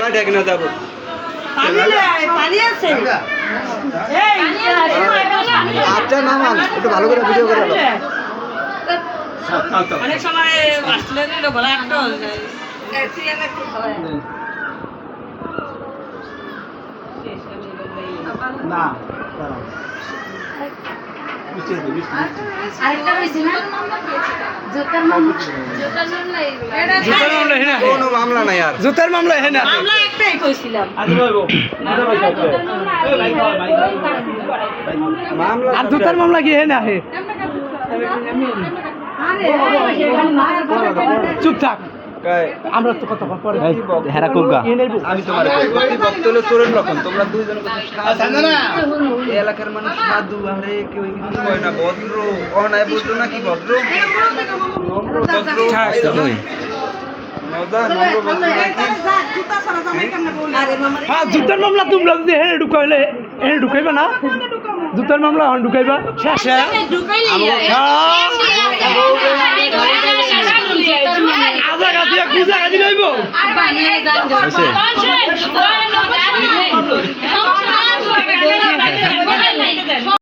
ঢেকে না যাবো আচ্ছা নামান একটু ভালো করে ভিডিও করে অনেক সময় আসলে ভালো একটা না মামলা নাই আর জুতার মামলা হ্যাঁ না আমরা একটাই কইছিলাম মামলা আর জুতার মামলা কি হ্যাঁ না হে চুপ থাক আমরা তো কথা পরে হেরা কোগা আমি তোমার বক্তব্য চোরের লক্ষণ তোমরা দুইজন এই এলাকার মানুষ সাধু আরে কেউ কিছু কয় না ভদ্র অনায় ভদ্র নাকি ভদ্র নম্র ভদ্র মজা নম্র ভদ্র নাকি হ্যাঁ জুতার মামলা তোমরা যদি হ্যাঁ ঢুকাইলে হ্যাঁ ঢুকাইবা না জুতার মামলা হ্যাঁ ঢুকাইবা শেষ আজা গাছিয়া গুজা গাছি গাইব